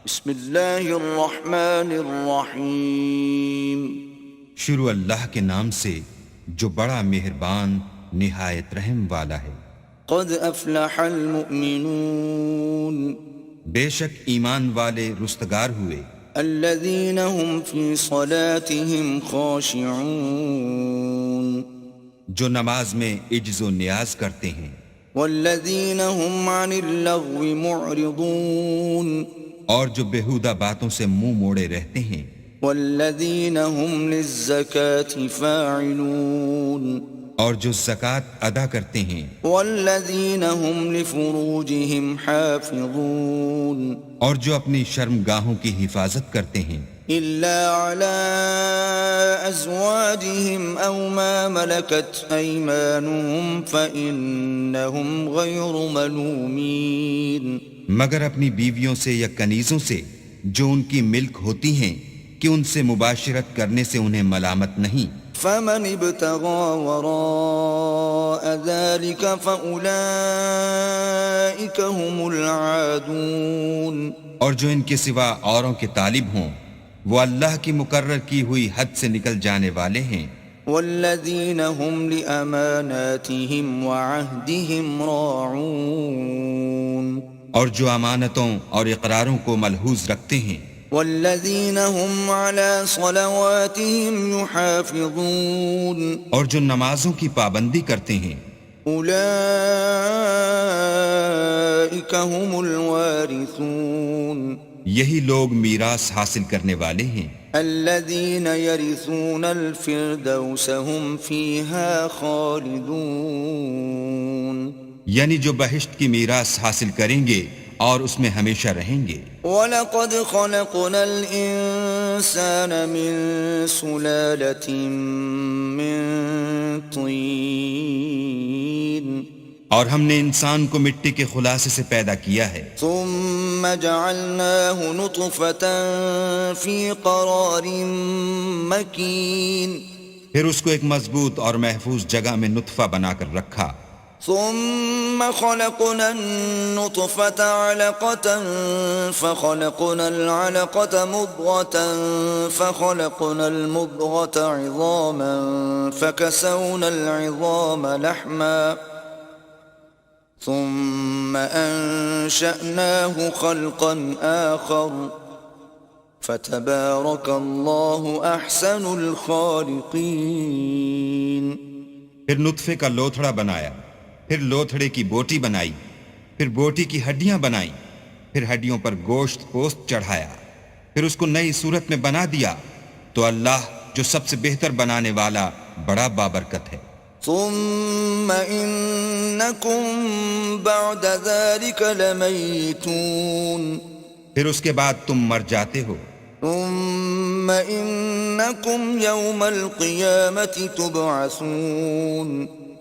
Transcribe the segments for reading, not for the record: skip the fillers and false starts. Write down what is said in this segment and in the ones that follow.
بسم اللہ الرحمن الرحیم۔ شروع اللہ کے نام سے جو بڑا مہربان نہایت رحم والا ہے۔ قد افلح المؤمنون، بے شک ایمان والے رستگار ہوئے، الذین هم فی صلاتهم خاشعون، جو نماز میں عجز و نیاز کرتے ہیں، والذین هم عن اللغو معرضون، اور جو بیہودہ باتوں سے منہ موڑے رہتے ہیں، والذین هم للزکاة فاعلون، اور جو زکوٰۃ ادا کرتے ہیں، والذین هم لفروجهم حافظون، اور جو اپنی شرمگاہوں کی حفاظت کرتے ہیں، إلا على أزواجهم أو ما ملكت أيمانهم فإنهم غير ملومين، مگر اپنی بیویوں سے یا کنیزوں سے جو ان کی ملک ہوتی ہیں کہ ان سے مباشرت کرنے سے انہیں ملامت نہیں۔ فمن ابتغى وراء ذلك فأولئك هم العادون، اور جو ان کے سوا اوروں کے طالب ہوں وہ اللہ کی مقرر کی ہوئی حد سے نکل جانے والے ہیں، والذین هم لأماناتهم وعهدهم راعون، اور جو امانتوں اور اقراروں کو ملحوظ رکھتے ہیں، والذین هم على صلواتهم يحافظون، اور جو نمازوں کی پابندی کرتے ہیں، اولئک هم الوارثون، یہی لوگ میراث حاصل کرنے والے ہیں، الذین یرثون الفردوس هم فیہا خالدون، یعنی جو بہشت کی میراث حاصل کریں گے اور اس میں ہمیشہ رہیں گے۔ وَلَقَدْ خَلَقْنَا الْإِنسَانَ مِنْ سُلَالَةٍ مِّن طِينٍ، اور ہم نے انسان کو مٹی کے خلاصے سے پیدا کیا ہے، ثُمَّ جَعَلْنَاهُ نُطْفَةً فِي قَرَارٍ مَّكِينٍ، پھر اس کو ایک مضبوط اور محفوظ جگہ میں نطفہ بنا کر رکھا، ثم خلقنا النطفة علقة فخلقنا العلقة مضغة فخلقنا المضغة عظاما فكسونا العظام لحما ثم أنشأناه خلقا آخر فتبارك الله أحسن الخالقين۔ پھر نطفے کا لوتھڑا بنایا، پھر لوتھڑے کی بوٹی بنائی، پھر بوٹی کی ہڈیاں بنائیں، پھر ہڈیوں پر گوشت پوست چڑھایا، پھر اس کو نئی صورت میں بنا دیا، تو اللہ جو سب سے بہتر بنانے والا بڑا بابرکت ہے۔ ثم انکم بعد ذلك لمیتون، پھر اس کے بعد تم مر جاتے ہو، ثم انکم یوم القیامة تبعثون،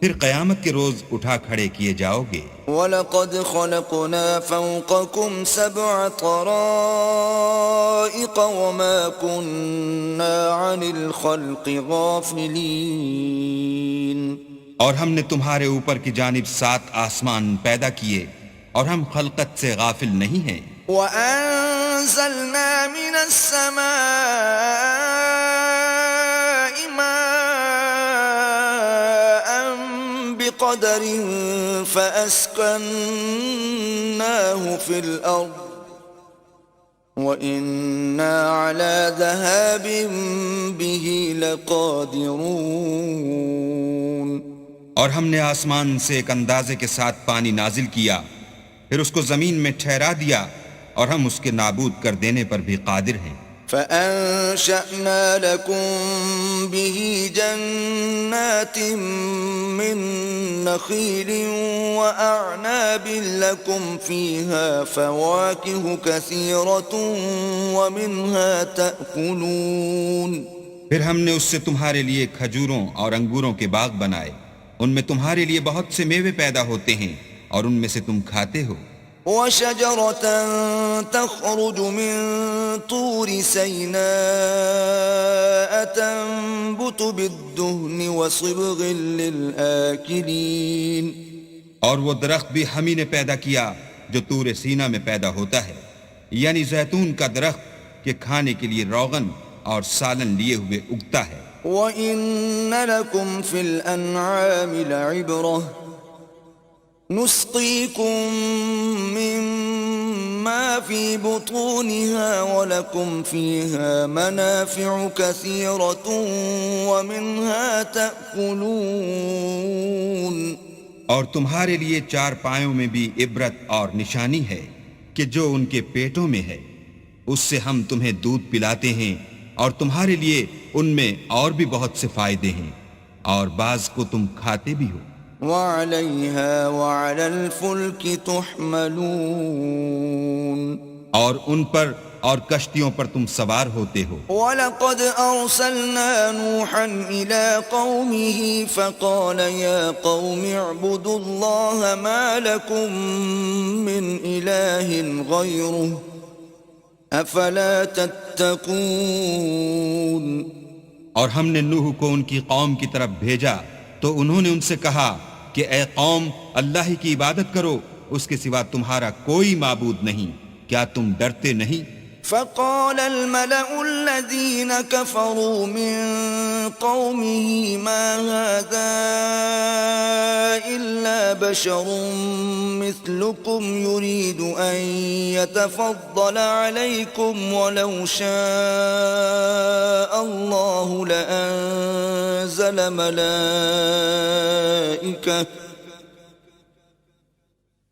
پھر قیامت کے روز اٹھا کھڑے کیے جاؤ گے۔ وَلَقَدْ خَلَقْنَا فَوْقَكُمْ سَبْعَ طَرَائِقَ وَمَا كُنَّا عَنِ الْخَلْقِ غَافِلِينَ، اور ہم نے تمہارے اوپر کی جانب 7 آسمان پیدا کیے اور ہم خلقت سے غافل نہیں ہیں۔ وَأَنزَلْنَا مِنَ السَّمَاءِ مَاءً بِقَدَرٍ فَأَسْكَنَّاهُ فِي الْأَرْضِ وَإِنَّا عَلَى ذَهَابٍ بِهِ لَقَادِرُونَ، اور ہم نے آسمان سے ایک اندازے کے ساتھ پانی نازل کیا، پھر اس کو زمین میں ٹھہرا دیا، اور ہم اس کے نابود کر دینے پر بھی قادر ہیں۔ فَأَنشَأْنَا لَكُم بِهِ جَنَّاتٍ مِّن نَّخِيلٍ وَأَعْنَابٍ لَّكُمْ فِيهَا فَوَاكِهُ كَثِيرَةٌ وَمِنْهَا تَأْكُلُونَ، پھر ہم نے اس سے تمہارے لیے کھجوروں اور انگوروں کے باغ بنائے، ان میں تمہارے لیے بہت سے میوے پیدا ہوتے ہیں اور ان میں سے تم کھاتے ہو۔ وَشَجَرَةً تَخْرُجُ مِن طُورِ سَيْنَاءَ تَنبُتُ بِالدُّهْنِ وَصِبْغٍ لِّلْآكِلِينَ، اور وہ درخت بھی ہم ہی نے پیدا کیا جو طور سینا میں پیدا ہوتا ہے، یعنی زیتون کا درخت کہ کھانے کے لیے روغن اور سالن لیے ہوئے اگتا ہے۔ وَإِنَّ لَكُمْ فِي الْأَنْعَامِ لَعِبْرَةً نُسْقِيكُم مِّمَّا فِي بُطُونِهَا وَلَكُمْ فِيهَا مَنَافِعُ كَثِيرَةٌ وَمِنْهَا تَأْكُلُونَ۔ اور تمہارے لیے چارپایوں میں بھی عبرت اور نشانی ہے کہ جو ان کے پیٹوں میں ہے، اس سے ہم تمہیں دودھ پلاتے ہیں، اور تمہارے لیے ان میں اور بھی بہت سے فائدے ہیں، اور بعض کو تم کھاتے بھی ہو۔ وَعَلَيْهَا وَعَلَى الْفُلْكِ تُحْمَلُونَ۔ اور ان پر اور کشتیوں پر تم سوار ہوتے ہو۔ وَلَقَدْ أَرْسَلْنَا نُوحًا إِلَىٰ قَوْمِهِ فَقَالَ يَا قَوْمِ اعْبُدُوا اللَّهَ مَا لَكُم مِّنْ إِلَٰهٍ غَيْرُهُ أَفَلَا تَتَّقُونَ۔ اور ہم نے نوح کو ان کی قوم کی طرف بھیجا تو انہوں نے ان سے کہا کہ اے قوم، اللہ ہی کی عبادت کرو، اس کے سوا تمہارا کوئی معبود نہیں، کیا تم ڈرتے نہیں؟ فقال الملأ الذين كفروا من قومه ما هذا إلا بشر مثلكم يريد أن يتفضل عليكم ولو شاء الله لأنزل ملائكة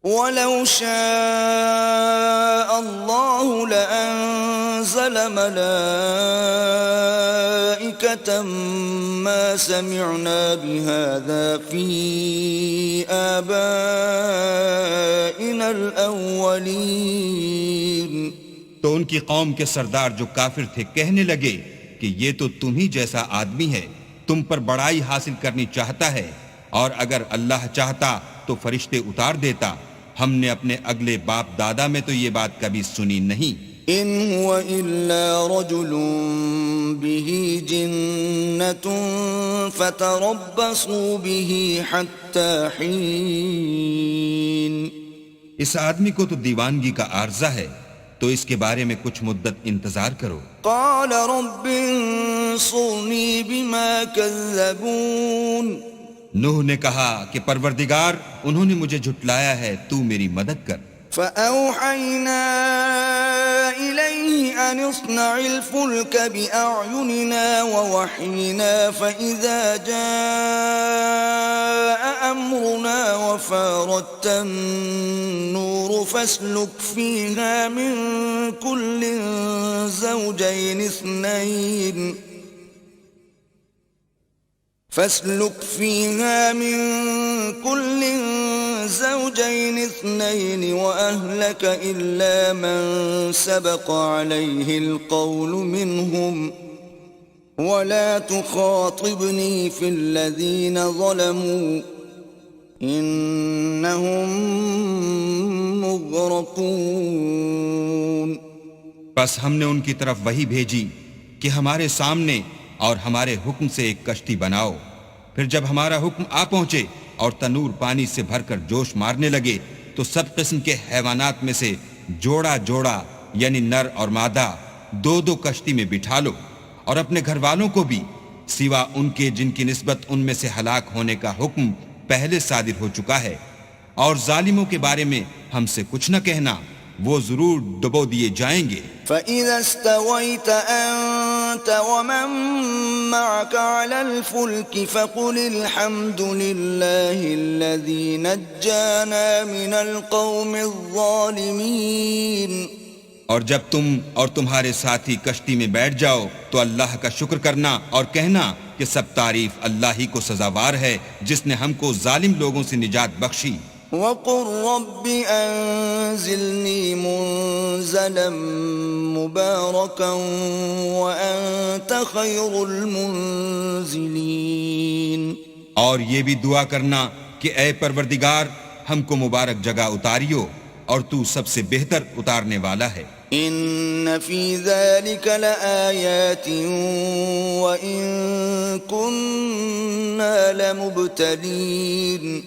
وَلَوْ شَاءَ اللَّهُ لَأَنزَلَ مَلَائِكَةً مَا سَمِعْنَا بِهَذَا فِي آبَائِنَا الْأَوَّلِينَ۔ تو ان کی قوم کے سردار جو کافر تھے کہنے لگے کہ یہ تو تم ہی جیسا آدمی ہے، تم پر بڑائی حاصل کرنی چاہتا ہے، اور اگر اللہ چاہتا تو فرشتے اتار دیتا، ہم نے اپنے اگلے باپ دادا میں تو یہ بات کبھی سنی نہیں۔ ان هو الا رجل به جنة فتربصوا به حتى حين۔ اس آدمی کو تو دیوانگی کا عارضہ ہے، تو اس کے بارے میں کچھ مدت انتظار کرو۔ قال رب انصرني بما كذبون۔ نوح نے کہا کہ پروردگار، انہوں نے مجھے جھٹلایا ہے، تو میری مدد کر۔ فَأَوْحَيْنَا إِلَيْهِ أَنِ اصْنَعِ الْفُلْكَ بِأَعْيُنِنَا وَوَحْيِنَا فَإِذَا جَاءَ أَمْرُنَا وَفَارَتِ النُّورُ فَاسْلُكْ فِيهَا مِن كُلٍّ زوجين اثنين وأهلك إلا من سبق عليه القول منهم ولا تخاطبني في الذين ظلموا إنهم مغرقون۔ بس ہم نے ان کی طرف وحی بھیجی کہ ہمارے سامنے اور ہمارے حکم سے ایک کشتی بناؤ، پھر جب ہمارا حکم آ پہنچے اور تنور پانی سے بھر کر جوش مارنے لگے تو سب قسم کے حیوانات میں سے جوڑا جوڑا یعنی نر اور مادہ دو دو کشتی میں بٹھا لو، اور اپنے گھر والوں کو بھی سوا ان کے جن کی نسبت ان میں سے ہلاک ہونے کا حکم پہلے صادر ہو چکا ہے، اور ظالموں کے بارے میں ہم سے کچھ نہ کہنا، وہ ضرور ڈبو دیے جائیں گے۔ فَإِذَا اسْتَوَيْتَ أَنْتَ وَمَن مَّعَكَ عَلَى الْفُلْكِ فَقُلِ الْحَمْدُ لِلَّهِ الَّذِي نَجَّانَا مِنَ الْقَوْمِ الظَّالِمِينَ۔ اور جب تم اور تمہارے ساتھی کشتی میں بیٹھ جاؤ تو اللہ کا شکر کرنا اور کہنا کہ سب تعریف اللہ ہی کو سزاوار ہے جس نے ہم کو ظالم لوگوں سے نجات بخشی۔ وَقُلْ رَبِّ أَنزِلْنِي مُنزَلًا مُبَارَكًا وَأَنْتَ خَيْرُ الْمُنزِلِينَ۔ اور یہ بھی دعا کرنا کہ اے پروردگار، ہم کو مبارک جگہ اتاریو اور تو سب سے بہتر اتارنے والا ہے۔ إِنَّ فِي ذَلِكَ لَآيَاتٍ وَإِن كُنَّا لَمُبْتَلِينَ۔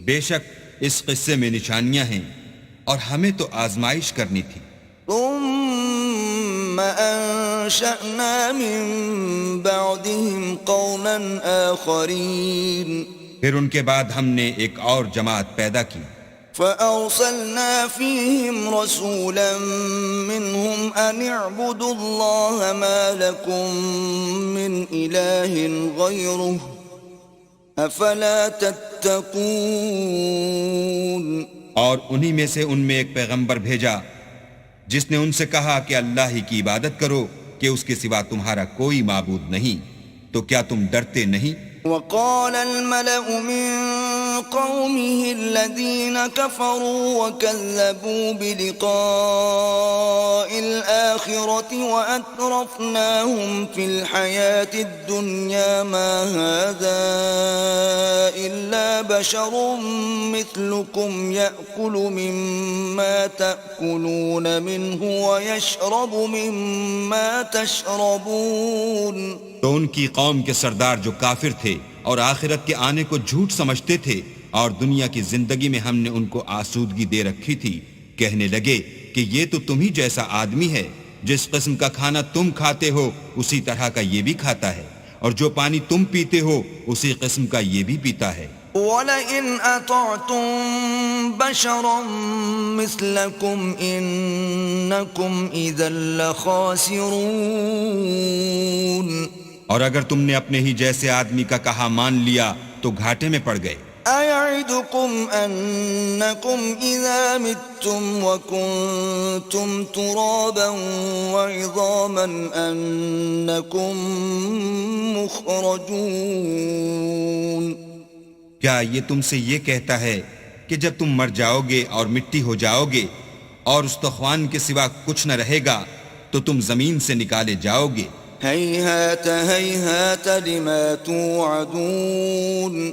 بے شک اس قصے میں نشانیاں ہیں اور ہمیں تو آزمائش کرنی تھی۔ ثم أنشأنا من بعدهم قوما آخرين پھر ان کے بعد ہم نے ایک اور جماعت پیدا کی، فأرسلنا فيهم رسولا منهم أن اعبدوا الله ما لكم من إله غيره أفلا تتقون۔ اور انہی میں سے ان میں ایک پیغمبر بھیجا جس نے ان سے کہا کہ اللہ ہی کی عبادت کرو کہ اس کے سوا تمہارا کوئی معبود نہیں، تو کیا تم ڈرتے نہیں؟ وقال الملأ من قومه الذين كفروا وكذبوا بلقاء الآخرة وأترفناهم في الحياة الدنيا ما هذا إلا بشر مثلكم يأكل مما تأكلون منه ويشرب مما تشربون۔ تو ان کی قوم کے سردار جو کافر تھے اور آخرت کے آنے کو جھوٹ سمجھتے تھے اور دنیا کی زندگی میں ہم نے ان کو آسودگی دے رکھی تھی، کہنے لگے کہ یہ تو تم ہی جیسا آدمی ہے، جس قسم کا کھانا تم کھاتے ہو اسی طرح کا یہ بھی کھاتا ہے، اور جو پانی تم پیتے ہو اسی قسم کا یہ بھی پیتا ہے۔ وَلَئِنْ أَطَعْتُمْ بَشَرًا مِثْلَكُمْ إِنَّكُمْ إِذًا لَخَاسِرُونَ۔ اور اگر تم نے اپنے ہی جیسے آدمی کا کہا مان لیا تو گھاٹے میں پڑ گئے۔ أَيَعِدُكُمْ أَنَّكُمْ إِذَا مِتُّمْ وَكُنْتُمْ تُرَابًا وَعِظَامًا أَنَّكُمْ مُخْرَجُونَ۔ کیا یہ تم سے یہ کہتا ہے کہ جب تم مر جاؤ گے اور مٹی ہو جاؤ گے اور استخوان کے سوا کچھ نہ رہے گا تو تم زمین سے نکالے جاؤ گے؟ هيهات هيهات لما توعدون۔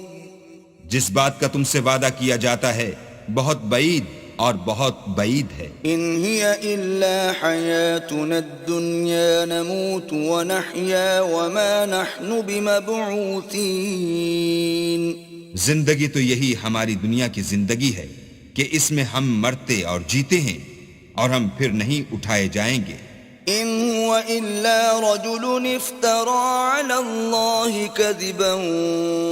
جس بات کا تم سے وعدہ کیا جاتا ہے بہت بعید اور بہت بعید ہے۔ إن هي إلا حياتنا الدنيا نموت ونحيا وما نحن بمبعوثين۔ زندگی تو یہی ہماری دنیا کی زندگی ہے کہ اس میں ہم مرتے اور جیتے ہیں اور ہم پھر نہیں اٹھائے جائیں گے۔ إن هو إلا رجل افترى على الله كذبا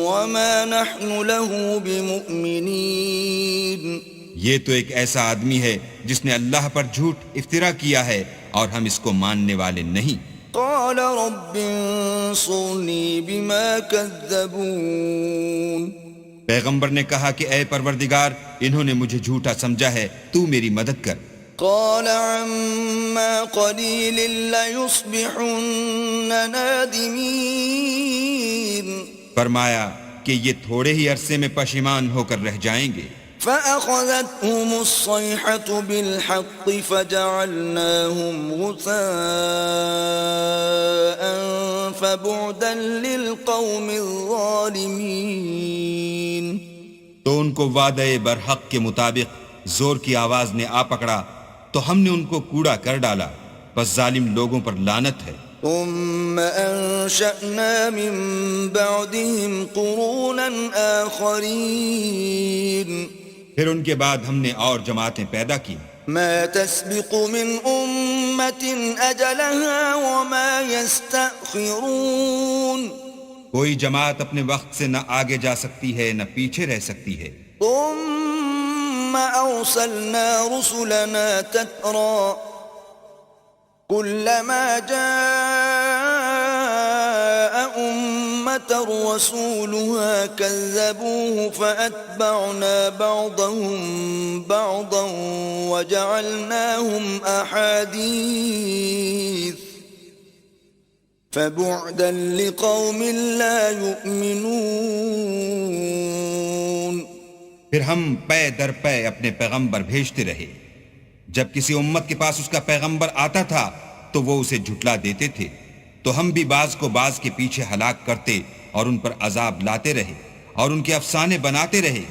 وما نحن له بمؤمنين۔ یہ تو ایک ایسا آدمی ہے جس نے اللہ پر جھوٹ افطرا کیا ہے اور ہم اس کو ماننے والے نہیں۔ قال رب انصرني بما كذبون۔ پیغمبر نے کہا کہ اے پروردگار انہوں نے مجھے جھوٹا سمجھا ہے، تو میری مدد کر۔ قال عما قليل ليصبحن نادمين۔ فرمایا کہ یہ تھوڑے ہی عرصے میں پشیمان ہو کر رہ جائیں گے۔ فأخذتهم الصيحة بالحق فجعلناهم غثاء فبعدا للقوم الظالمين۔ تو ان کو وعدہ برحق کے مطابق زور کی آواز نے آ پکڑا تو ہم نے ان کو کوڑا کر ڈالا، بس ظالم لوگوں پر لعنت ہے۔ ثم أنشأنا من بعدهم قرونا آخرين۔ پھر ان کے بعد ہم نے اور جماعتیں پیدا کی۔ ما تسبق من أمة أجلها وما يستأخرون۔ کوئی جماعت اپنے وقت سے نہ آگے جا سکتی ہے نہ پیچھے رہ سکتی ہے۔ ثم أرسلنا رسلنا تترى كلما جاء أمة رسولها كذبوه فأتبعنا بعضهم بعضا وجعلناهم أحاديث فبعدا لقوم لا يؤمنون۔ پھر ہم پے در پے اپنے پیغمبر بھیجتے رہے، جب کسی امت کے پاس اس کا پیغمبر آتا تھا تو وہ اسے جھٹلا دیتے تھے، تو ہم بھی بعض کو بعض کے پیچھے ہلاک کرتے اور ان پر عذاب لاتے رہے اور ان کے افسانے بناتے رہے،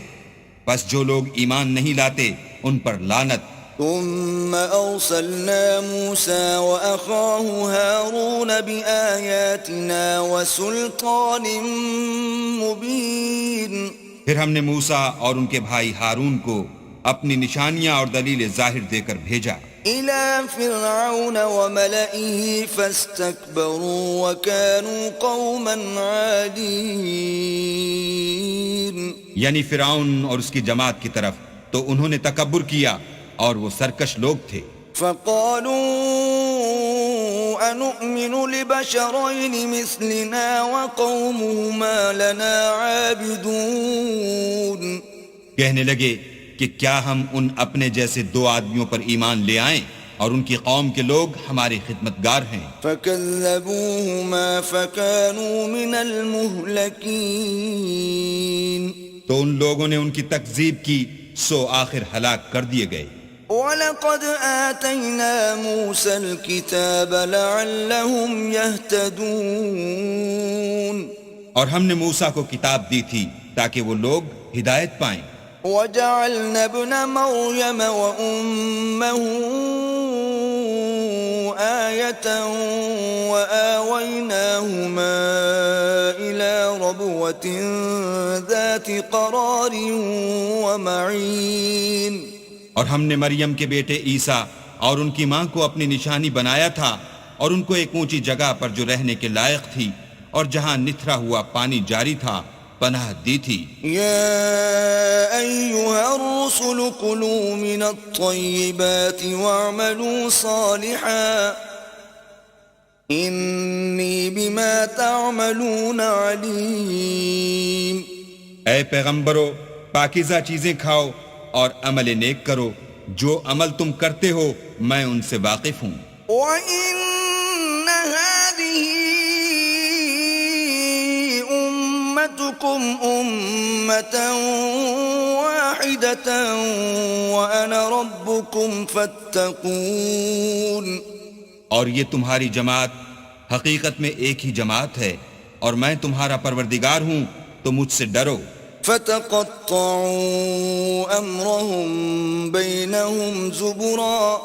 بس جو لوگ ایمان نہیں لاتے ان پر لعنت۔ ثم أرسلنا موسى وأخاه هارون بآياتنا وسلطان مبين۔ پھر ہم نے موسیٰ اور ان کے بھائی ہارون کو اپنی نشانیاں اور دلیل ظاہر دے کر بھیجا۔ إلى فرعون وملئه فاستكبروا وكانوا قوما عالين. یعنی فرعون اور اس کی جماعت کی طرف، تو انہوں نے تکبر کیا اور وہ سرکش لوگ تھے. فقالوا أنؤمن لبشرين مثلنا وقومهما لنا عابدون. کہنے لگے کہ کیا ہم ان اپنے جیسے دو آدمیوں پر ایمان لے آئیں اور ان کی قوم کے لوگ ہمارے خدمتگار ہیں. فكذبوهما فكانوا من المهلكين. تو ان لوگوں نے ان کی تکذیب کی، سو آخر ہلاک کر دیے گئے. وَلَقَدْ آتَيْنَا مُوسَى الْكِتَابَ لَعَلَّهُمْ يَهْتَدُونَ. اور ہم نے موسیٰ کو کتاب دی تھی تاکہ وہ لوگ ہدایت پائیں. وَجَعَلْنَا ابْنَ مَرْيَمَ وَأُمَّهُ آيَةً وَآوَيْنَاهُمَا إِلَى رَبْوَةٍ ذَاتِ قَرَارٍ وَمَعِينٍ. اور ہم نے مریم کے بیٹے عیسیٰ اور ان کی ماں کو اپنی نشانی بنایا تھا اور ان کو ایک اونچی جگہ پر جو رہنے کے لائق تھی اور جہاں نتھرا ہوا پانی جاری تھا پناہ دی تھی. يا أيها الرسل كلوا من الطيبات واعملوا صالحا إني بما تعملون عليم. اے پیغمبرو، پاکیزہ چیزیں کھاؤ اور عمل نیک کرو، جو عمل تم کرتے ہو میں ان سے واقف ہوں. وَإِنَّ هَذِهِ أُمَّتُكُمْ أُمَّةً وَاحِدَةً وَأَنَا رَبُّكُمْ فَاتَّقُونِ. اور یہ تمہاری جماعت حقیقت میں ایک ہی جماعت ہے اور میں تمہارا پروردگار ہوں، تو مجھ سے ڈرو. فَتَقَطَّعُوا أَمْرَهُمْ بَيْنَهُمْ زُبُرًا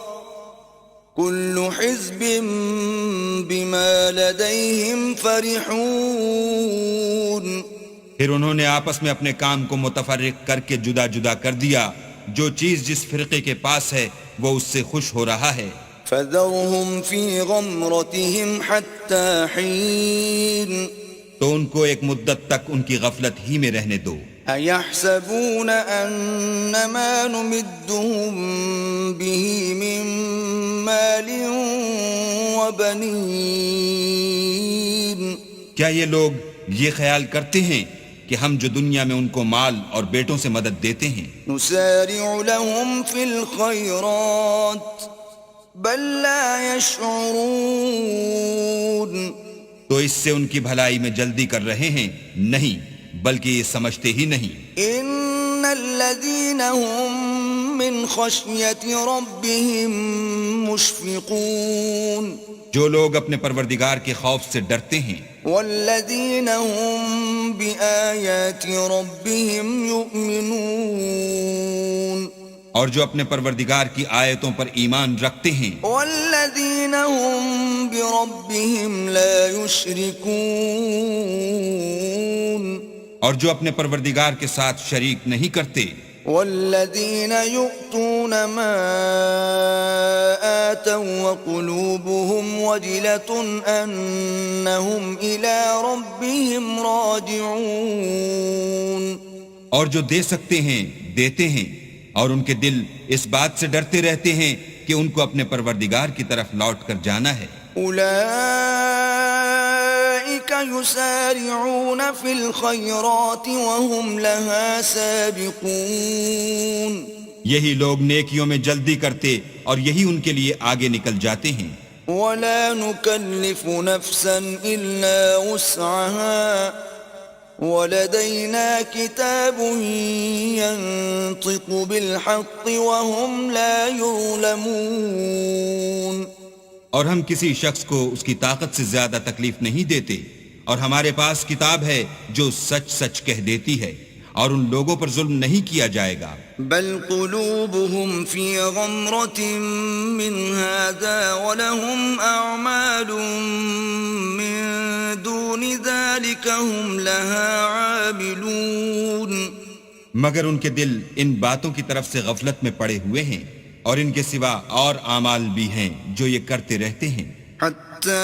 كُلُّ حِزْبٍ بِمَا لَدَيْهِمْ فَرِحُونَ. پھر انہوں نے آپس میں اپنے کام کو متفرق کر کے جدا جدا کر دیا، جو چیز جس فرقے کے پاس ہے وہ اس سے خوش ہو رہا ہے. فَذَرْهُمْ فِي غَمْرَتِهِمْ حَتَّى حِينٍ. تو ان کو ایک مدت تک ان کی غفلت ہی میں رہنے دو. أَيَحْسَبُونَ أَنَّمَا نُمِدُّهُم بِهِ مِن مَّالٍ وَبَنِينَ. کیا یہ لوگ یہ خیال کرتے ہیں کہ ہم جو دنیا میں ان کو مال اور بیٹوں سے مدد دیتے ہیں، نُسَارِعُ لَهُمْ فِي الْخَيْرَاتِ بَل لَّا يَشْعُرُونَ. تو اس سے ان کی بھلائی میں جلدی کر رہے ہیں؟ نہیں، بلکہ یہ سمجھتے ہی نہیں. إِنَّ الَّذِينَ هُم مِّنْ خَشْيَةِ رَبِّهِم مُشْفِقُونَ. جو لوگ اپنے پروردگار کے خوف سے ڈرتے ہیں. وَالَّذِينَ هُم بِآيَاتِ رَبِّهِمْ يُؤْمِنُونَ. اور جو اپنے پروردگار کی آیتوں پر ایمان رکھتے ہیں. وَالَّذِينَ هُم بِرَبِّهِمْ لَا يُشْرِكُونَ. اور جو اپنے پروردگار کے ساتھ شریک نہیں کرتے. وَالَّذِينَ يُؤْتُونَ مَا آتَوا وَقُلُوبُهُمْ وَجِلَةٌ أَنَّهُمْ إِلَى رَبِّهِمْ رَاجِعُونَ. اور جو دے سکتے ہیں دیتے ہیں، اور ان کے دل اس بات سے ڈرتے رہتے ہیں کہ ان کو اپنے پروردگار کی طرف لوٹ کر جانا ہے. أُولَئِكَ يُسَارِعُونَ فِي الْخَيْرَاتِ وَهُمْ لَهَا سَابِقُونَ. یہی لوگ نیکیوں میں جلدی کرتے اور یہی ان کے لیے آگے نکل جاتے ہیں. وَلَا نُكَلِّفُ نَفْسًا إِلَّا وُسْعَهَا وَلَدَيْنَا كِتَابٌ يَنطِقُ بِالْحَقِّ وَهُمْ لَا يُظْلَمُونَ. اور ہم کسی شخص کو اس کی طاقت سے زیادہ تکلیف نہیں دیتے، اور ہمارے پاس کتاب ہے جو سچ سچ کہہ دیتی ہے، اور ان لوگوں پر ظلم نہیں کیا جائے گا. بل قلوبهم في غمرة من هذا ولهم أعمال من دون ذلك هم لها عاملون. مگر ان کے دل ان باتوں کی طرف سے غفلت میں پڑے ہوئے ہیں، اور ان کے سوا اور اعمال بھی ہیں جو یہ کرتے رہتے ہیں. حتى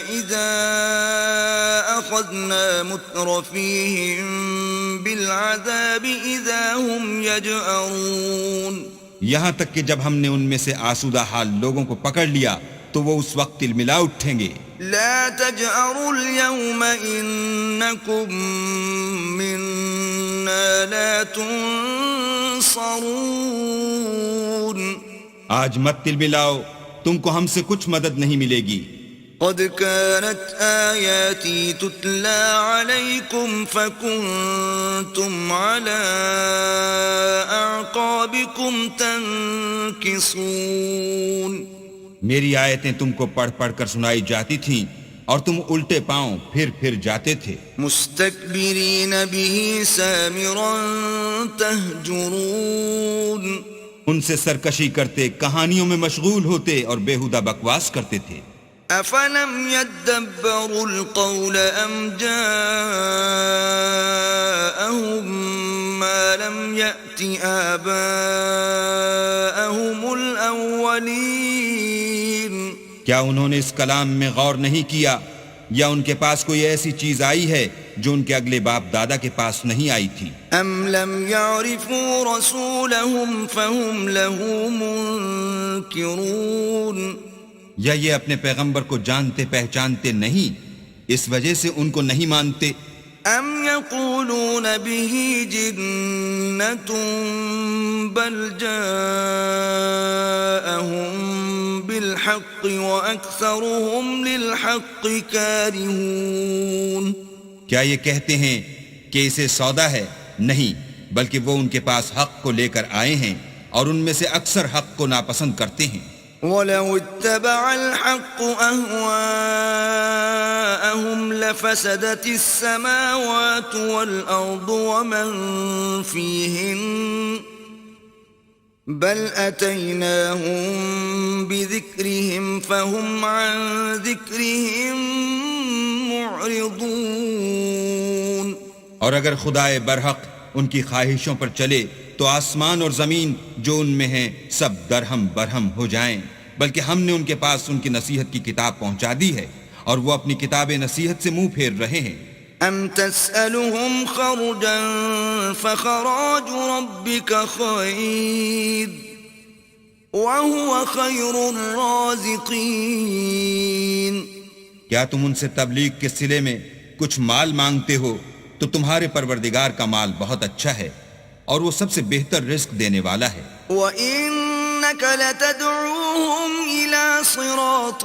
إذا أخذنا مترفيهم بالعذاب إذا هم يجأرون. یہاں تک کہ جب ہم نے ان میں سے آسودہ حال لوگوں کو پکڑ لیا تو وہ اس وقت تلملا اٹھیں گے. لا تجأروا اليوم إنكم منا لا تنصرون. آج مت تلملاؤ، تم کو ہم سے کچھ مدد نہیں ملے گی. قد كانت آياتي تتلى عليكم فكنتم على أعقابكم تنكصون. میری آیتیں تم کو پڑھ پڑھ کر سنائی جاتی تھیں اور تم الٹے پاؤں پھر جاتے تھے. مستكبرين به سامرا تهجرون. ان سے سرکشی کرتے، کہانیوں میں مشغول ہوتے اور بیہودہ بکواس کرتے تھے. أفلم يدبروا القول أم جاءهم ما لم يأت آباءهم الأولين. کیا انہوں نے اس کلام میں غور نہیں کیا یا ان کے پاس کوئی ایسی چیز آئی ہے جو ان کے اگلے باپ دادا کے پاس نہیں آئی تھی؟ أم لم يعرفوا رسولهم فهم له منكرون. یا یہ اپنے پیغمبر کو جانتے پہچانتے نہیں، اس وجہ سے ان کو نہیں مانتے؟ ام يقولون به جنة بل جاءهم بالحق وأكثرهم للحق كارهون. کیا یہ کہتے ہیں کہ اسے سودا ہے؟ نہیں، بلکہ وہ ان کے پاس حق کو لے کر آئے ہیں اور ان میں سے اکثر حق کو ناپسند کرتے ہیں. وَلَوِ اتَّبَعَ الْحَقُّ أَهْوَاءَهُمْ لَفَسَدَتِ السَّمَاوَاتُ وَالْأَرْضُ وَمَنْ فِيهِنَّ بَلْ أَتَيْنَاهُمْ بِذِكْرِهِمْ فَهُمْ عَنْ ذِكْرِهِمْ مُعْرِضُونَ. اور اگر خدائے برحق ان کی خواہشوں پر چلے تو آسمان اور زمین جو ان میں ہیں سب درہم برہم ہو جائیں، بلکہ ہم نے ان کے پاس ان کی نصیحت کی کتاب پہنچا دی ہے اور وہ اپنی کتاب نصیحت سے منہ پھیر رہے ہیں. ام تسألهم خرجا فخراج ربك خير وهو خير الرازقين. کیا تم ان سے تبلیغ کے صلے میں کچھ مال مانگتے ہو تو تمہارے پروردگار کا مال بہت اچھا ہے اور وہ سب سے بہتر رزق دینے والا ہے. وَإِنَّكَ لَتَدْعُوهُمْ إِلَى صِرَاطٍ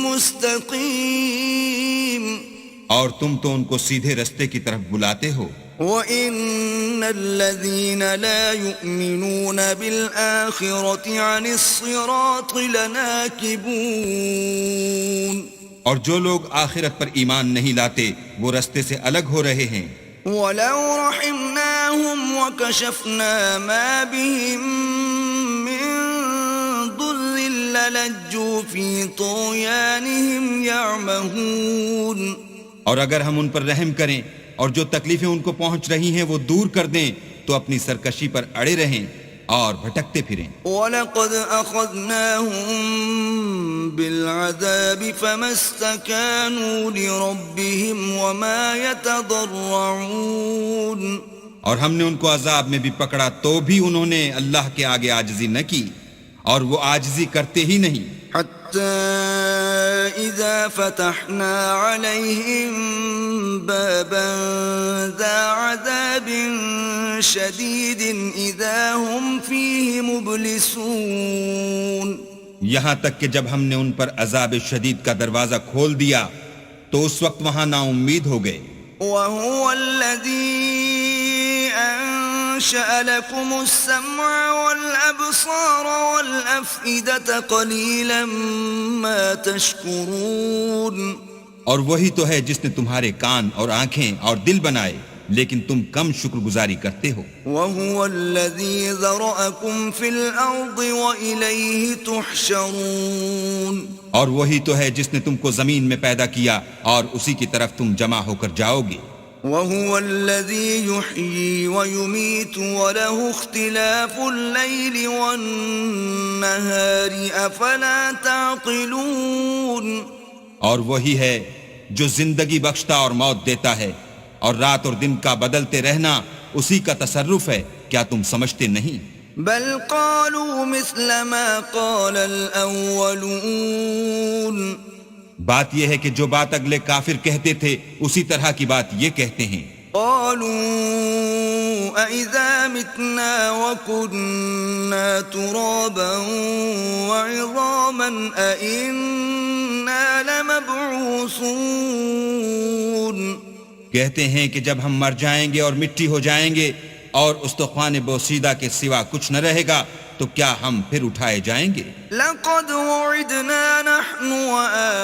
مُسْتَقِيمٍ. اور تم تو ان کو سیدھے رستے کی طرف بلاتے ہو. وَإِنَّ الَّذِينَ لَا يُؤْمِنُونَ بِالْآخِرَةِ عَنِ الصِّرَاطِ لَنَاكِبُونَ. اور جو لوگ آخرت پر ایمان نہیں لاتے وہ رستے سے الگ ہو رہے ہیں. وَلَوْ رَحِمْنَاهُمْ وَكَشَفْنَا مَا بِهِمْ مِنْ ضُرٍّ لَلَجُّوا فِي طُغْيَانِهِمْ يَعْمَهُونَ. اور اگر ہم ان پر رحم کریں اور جو تکلیفیں ان کو پہنچ رہی ہیں وہ دور کر دیں تو اپنی سرکشی پر اڑے رہیں اور بھٹکتے پھریں. وَلَقَدْ أَخَذْنَاهُمْ بِالْعَذَابِ فَمَا اسْتَكَانُوا لِرَبِّهِمْ وَمَا يَتَضَرَّعُونَ. اور ہم نے ان کو عذاب میں بھی پکڑا تو بھی انہوں نے اللہ کے آگے عاجزی نہ کی اور وہ عاجزی کرتے ہی نہیں. حتى إذا فتحنا عليهم بابا ذا عذاب شديد إذا هم فيه مبلسون. یہاں تک کہ جب ہم نے ان پر عذاب شدید کا دروازہ کھول دیا تو اس وقت وہاں نا امید ہو گئے. وهو الذي أنشأ لكم السمع والأبصار والأفئدة قليلا ما تشكرون. اور وہی تو ہے جس نے تمہارے کان اور آنکھیں اور دل بنائے لیکن تم کم شکر گزاری کرتے ہو. وهو الذي ذرأكم في الأرض وإليه تحشرون. اور وہی تو ہے جس نے تم کو زمین میں پیدا کیا اور اسی کی طرف تم جمع ہو کر جاؤ گے. وهو الذي يحيي ويميت وله اختلاف الليل والنهار أفلا تعقلون اور وہی ہے جو زندگی بخشتا اور موت دیتا ہے، اور رات اور دن کا بدلتے رہنا اسی کا تصرف ہے، کیا تم سمجھتے نہیں؟ بل قالوا مثل ما قال الأولون بات یہ ہے کہ جو بات اگلے کافر کہتے تھے اسی طرح کی بات یہ کہتے ہیں۔ قالوا أَإِذَا مِتْنَا وَكُنَّا تُرَابًا وَعِظَامًا أَإِنَّا لَمَبْعُوثُونَ کہتے ہیں کہ جب ہم مر جائیں گے اور مٹی ہو جائیں گے اور استخوان بوسیدہ کے سوا کچھ نہ رہے گا تو کیا ہم پھر اٹھائے جائیں گے؟ لقد وعدنا نحن وآباؤنا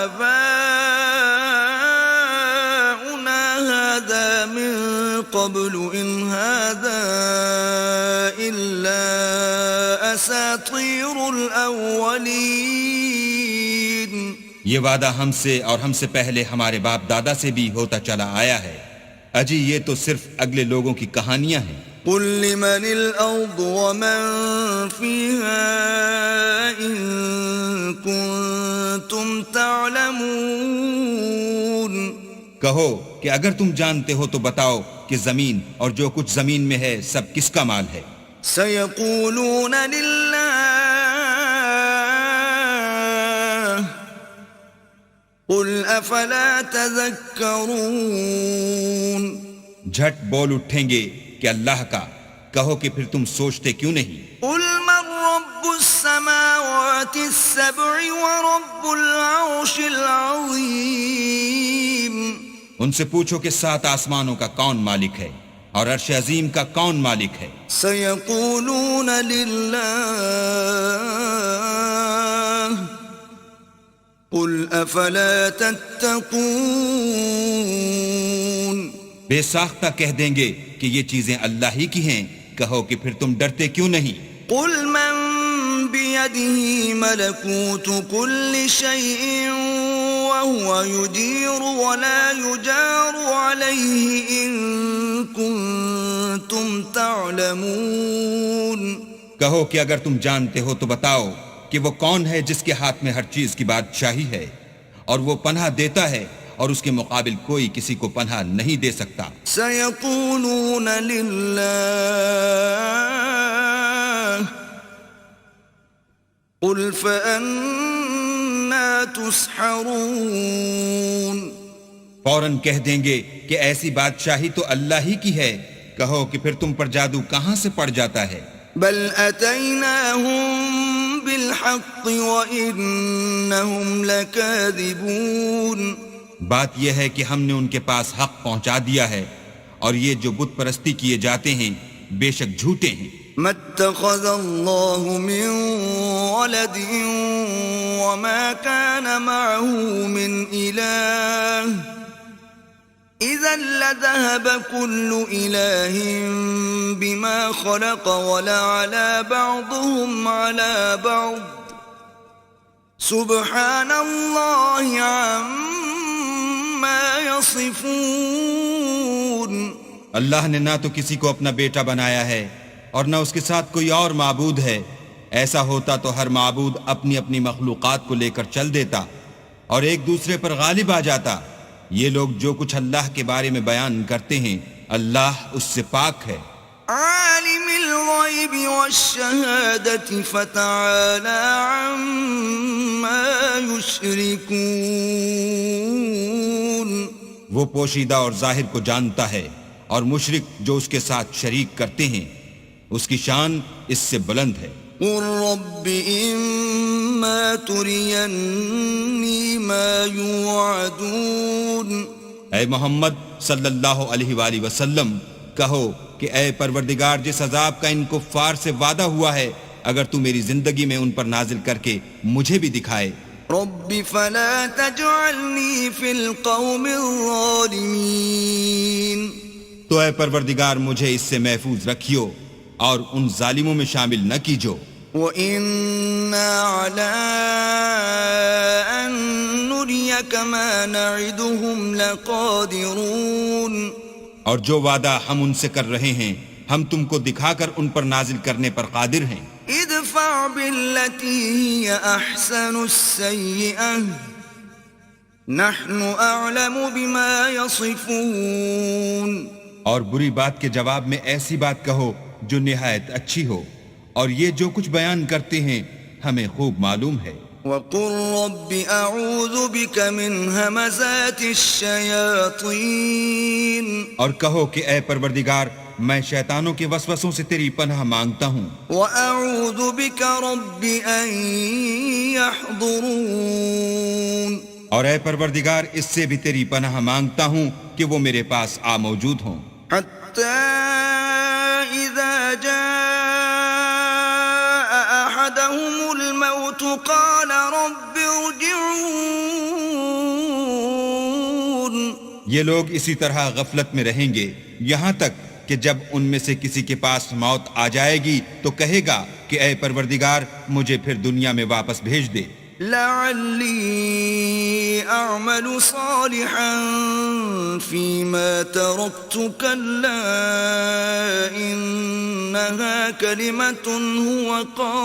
هذا من قبل إن هذا إلا أساطير الأولين یہ وعدہ ہم سے اور ہم سے پہلے ہمارے باپ دادا سے بھی ہوتا چلا آیا ہے، اجی یہ تو صرف اگلے لوگوں کی کہانیاں ہیں۔ قل لمن الأرض ومن فيها إن كنتم تعلمون کہو کہ اگر تم جانتے ہو تو بتاؤ کہ زمین اور جو کچھ زمین میں ہے سب کس کا مال ہے؟ سيقولون لله قل أفلا تذكرون جھٹ بول اٹھیں گے کہ اللہ کا، کہو کہ پھر تم سوچتے کیوں نہیں؟ قل من رب السماوات السبع ورب العرش العظيم ان سے پوچھو کہ 7 آسمانوں کا کون مالک ہے اور عرش عظیم کا کون مالک ہے؟ سيقولون لله قل أفلا تتقون بے ساختہ کہہ دیں گے کہ یہ چیزیں اللہ ہی کی ہیں، کہو کہ پھر تم ڈرتے کیوں نہیں؟ قل من بيده ملكوت كل شيء وهو يجير ولا يجار عليه إن كنتم تعلمون کہو کہ اگر تم جانتے ہو تو بتاؤ کہ وہ کون ہے جس کے ہاتھ میں ہر چیز کی بادشاہی ہے، اور وہ پناہ دیتا ہے اور اس کے مقابل کوئی کسی کو پناہ نہیں دے سکتا۔ سيقولون لله قل فأنا تسحرون فوراً کہہ دیں گے کہ ایسی بادشاہی تو اللہ ہی کی ہے، کہو کہ پھر تم پر جادو کہاں سے پڑ جاتا ہے؟ بل أتيناهم بالحق وإنهم لكاذبون بات یہ ہے کہ ہم نے ان کے پاس حق پہنچا دیا ہے، اور یہ جو بت پرستی کیے جاتے ہیں بے شک جھوٹے ہیں۔ ما اتخذ الله من ولد وما كان معه من إله إذا لذهب كل إله بما خلق ولعلى بعضهم على بعض سبحان الله عما يصفون اللہ نے نہ تو کسی کو اپنا بیٹا بنایا ہے اور نہ اس کے ساتھ کوئی اور معبود ہے، ایسا ہوتا تو ہر معبود اپنی اپنی مخلوقات کو لے کر چل دیتا اور ایک دوسرے پر غالب آ جاتا۔ یہ لوگ جو کچھ اللہ کے بارے میں بیان کرتے ہیں اللہ اس سے پاک ہے۔ عالم الغیب والشہادة فتعالى عما يشركون وہ پوشیدہ اور ظاہر کو جانتا ہے، اور مشرک جو اس کے ساتھ شریک کرتے ہیں اس کی شان اس سے بلند ہے۔ قل رب إما تريني ما يوعدون اے محمد صلی اللہ علیہ وآلہ وسلم کہو کہ اے پروردگار جس عذاب کا ان کفار سے وعدہ ہوا ہے اگر تو میری زندگی میں ان پر نازل کر کے مجھے بھی دکھائے۔ رب فلا تجعلني في القوم الظالمين تو اے پروردگار مجھے اس سے محفوظ رکھیو اور ان ظالموں میں شامل نہ کیجو۔ وَإِنَّا عَلَىٰ أَن نُّرِيَكَ مَا نَعِدُهُمْ لَقَادِرُونَ اور جو وعدہ ہم ان سے کر رہے ہیں ہم تم کو دکھا کر ان پر نازل کرنے پر قادر ہیں. ادفع بالتي هي أحسن السيئة نحن أعلم بما يصفون. اور بری بات کے جواب میں ایسی بات کہو جو نہایت اچھی ہو، اور یہ جو کچھ بیان کرتے ہیں ہمیں خوب معلوم ہے. وقل رب أعوذ بك من همزات الشياطين. اور کہو کہ اے پروردگار میں شیطانوں کے وسوسوں سے تیری پناہ مانگتا ہوں. وأعوذ بك رب أن يحضرون. اور اے پروردگار اس سے بھی تیری پناہ مانگتا ہوں کہ وہ میرے پاس آ موجود ہوں. حتى إذا جاء أحدهم الموت قال رب ارجعون. یہ لوگ اسی طرح غفلت میں رہیں گے یہاں تک کہ جب ان میں سے کسی کے پاس موت آ جائے گی تو کہے گا کہ اے پروردگار مجھے پھر دنیا میں واپس بھیج دے. لعلی اعمل صالحا فيما تركت كلا انها كلمة هو قائلها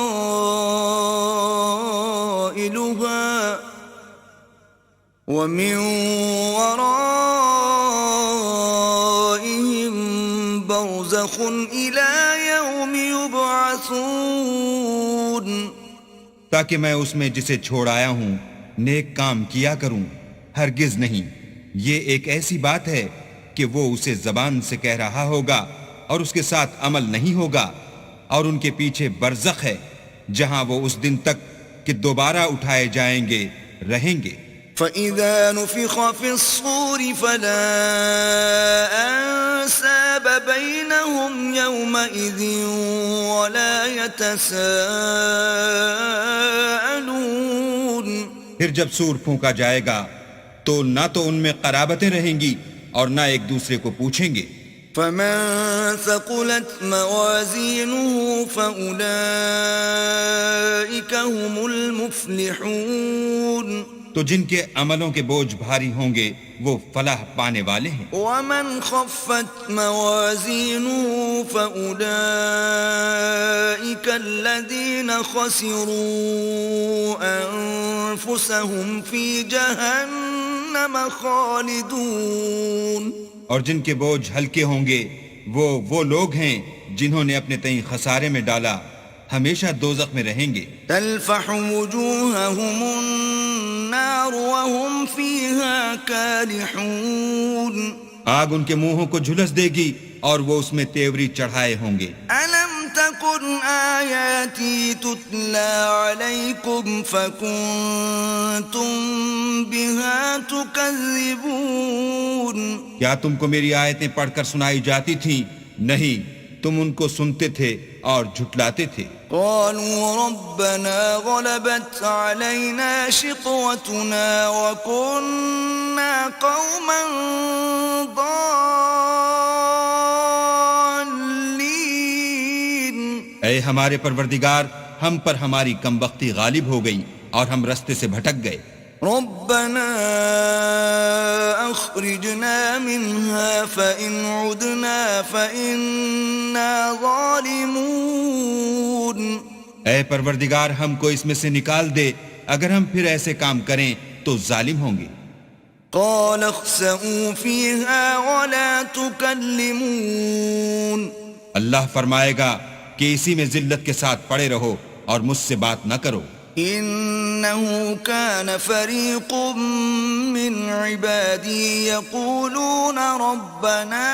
ومن ورائهم برزخ إلى يوم يبعثون. تاکہ میں اس میں جسے چھوڑ آیا ہوں نیک کام کیا کروں. ہرگز نہیں، یہ ایک ایسی بات ہے کہ وہ اسے زبان سے کہہ رہا ہوگا اور اس کے ساتھ عمل نہیں ہوگا، اور ان کے پیچھے برزخ ہے جہاں وہ اس دن تک کہ دوبارہ اٹھائے جائیں گے رہیں گے. فَإِذَا نُفِخَ فِي الصُّورِ فَلَا أَنْسَابَ بَيْنَهُمْ يَوْمَئِذٍ وَلَا يَتَسَاءَلُونَ. پھر جب سور پھونکا جائے گا تو نہ تو ان میں قرابتیں رہیں گی اور نہ ایک دوسرے کو پوچھیں گے. فَمَن ثَقُلَتْ مَوَازِينُهُ فَأُولَئِكَ هُمُ الْمُفْلِحُونَ. تو جن کے عملوں کے بوجھ بھاری ہوں گے وہ فلاح پانے والے ہیں. وَمَنْ خَفَّتْ مَوَازِينُهُ فَأُولَئِكَ الَّذِينَ خَسِرُوا أَنفُسَهُمْ فِي جَهَنَّمَ خَالِدُونَ. اور جن کے بوجھ ہلکے ہوں گے وہ لوگ ہیں جنہوں نے اپنے تئیں خسارے میں ڈالا، ہمیشہ دوزخ میں رہیں گے. تلفح وجوههم النار وهم فيها كالحون. آگ ان کے منہوں کو جھلس دے گی اور وہ اس میں تیوری چڑھائے ہوں گے. ألم تكن آياتي تتلى عليكم فكنتم بها تكذبون. کیا تم کو میری آیتیں پڑھ کر سنائی جاتی تھیں؟ نہیں، تم ان کو سنتے تھے اور جھٹلاتے تھے. قالوا ربنا غلبت علينا شقوتنا وكنا قوما ضالين. اے ہمارے پروردگار ہم پر ہماری کم بختی غالب ہو گئی اور ہم رستے سے بھٹک گئے. ربنا اخرجنا منها فإن عدنا فإنا ظالمون. اے پروردگار ہم کو اس میں سے نکال دے، اگر ہم پھر ایسے کام کریں تو ظالم ہوں گے. قال اخسئوا فيها ولا تكلمون. اللہ فرمائے گا کہ اسی میں ذلت کے ساتھ پڑے رہو اور مجھ سے بات نہ کرو. إنه كان فريق من عبادي يقولون ربنا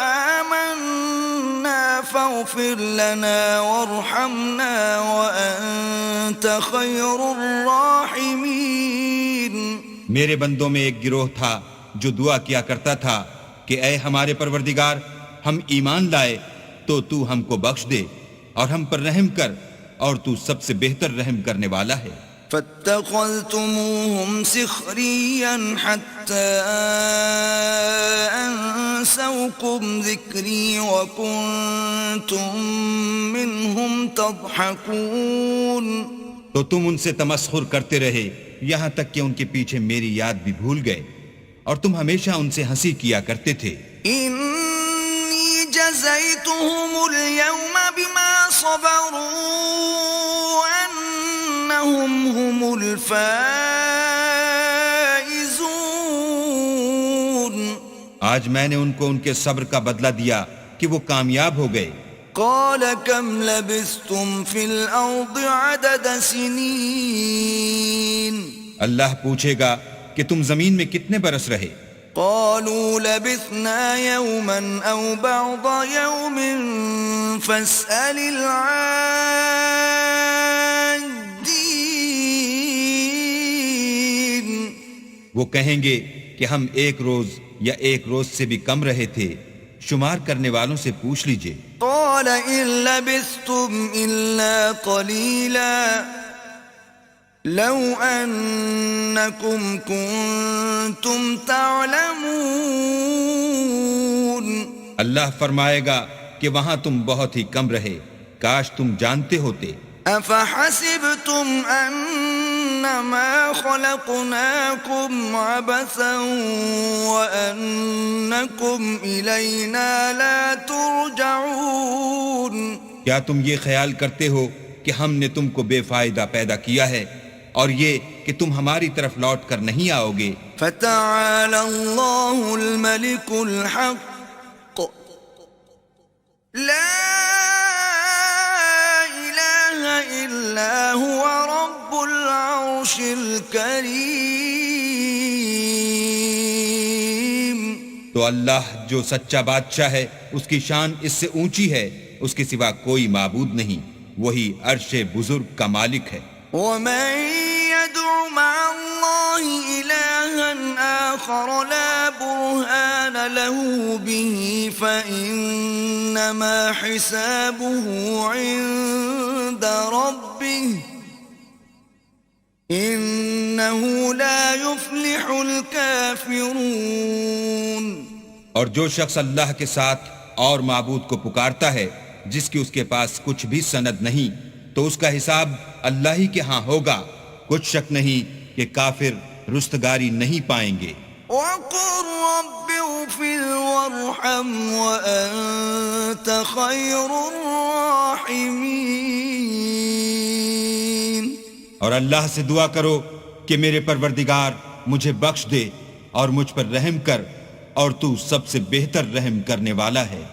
آمنا فاغفر لنا وارحمنا وأنت خير الراحمين. میرے بندوں میں ایک گروہ تھا جو دعا کیا کرتا تھا کہ اے ہمارے پروردگار ہم ایمان لائے تو تو ہم کو بخش دے اور ہم پر رحم کر، اور تو سب سے بہتر رحم کرنے والا ہے. فاتخذتموهم سخريا حتى أنسوكم ذكري وكنتم منهم تضحكون. تو تم ان سے تمسخر کرتے رہے یہاں تک کہ ان کے پیچھے میری یاد بھی بھول گئے اور تم ہمیشہ ان سے ہنسی کیا کرتے تھے. إني جزيتهم اليوم بما صبروا أنهم هم الفائزون. آج میں نے ان کو ان کے صبر کا بدلہ دیا کہ وہ کامیاب ہو گئے. قال كم لبثتم في الأرض عدد سنين. اللہ پوچھے گا کہ تم زمین میں کتنے برس رہے؟ قالوا لبثنا يوما أو بعض يوم فاسأل العادين. وہ کہیں گے کہ ہم ایک روز یا ایک روز سے بھی کم رہے تھے، شمار کرنے والوں سے پوچھ لیجئے. قال إن لبثتم إلا قليلا لو أنكم كنتم تعلمون. اللہ فرمائے گا کہ وہاں تم بہت ہی کم رہے، کاش تم جانتے ہوتے. أفحسبتم أنما خلقناكم عبثا وأنكم إلينا لا ترجعون. کیا تم یہ خیال کرتے ہو کہ ہم نے تم کو بے فائدہ پیدا کیا ہے اور یہ کہ تم ہماری طرف لوٹ کر نہیں آؤ گے؟ فتعالى الله الملك الحق لا إلا هو رب العرش الكريم. تو اللہ جو سچا بادشاہ ہے اس کی شان اس سے اونچی ہے، اس کے سوا کوئی معبود نہیں، وہی عرش بزرگ کا مالک ہے. ومن يدع مع الله إلها آخر لا برهان له به فإنما حسابه عند ربه إنه لا يفلح الكافرون. اور جو شخص اللہ کے ساتھ اور معبود کو پکارتا ہے جس کی اس کے پاس کچھ بھی سند نہیں، تو اس کا حساب اللہ ہی کے ہاں ہوگا، کچھ شک نہیں کہ کافر رستگاری نہیں پائیں گے. وَقُلْ رَبِّ اغْفِرْ وَارْحَمْ وَأَنْتَ خَيْرُ الرَّاحِمِينَ. اور اللہ سے دعا کرو کہ میرے پروردگار مجھے بخش دے اور مجھ پر رحم کر، اور تو سب سے بہتر رحم کرنے والا ہے.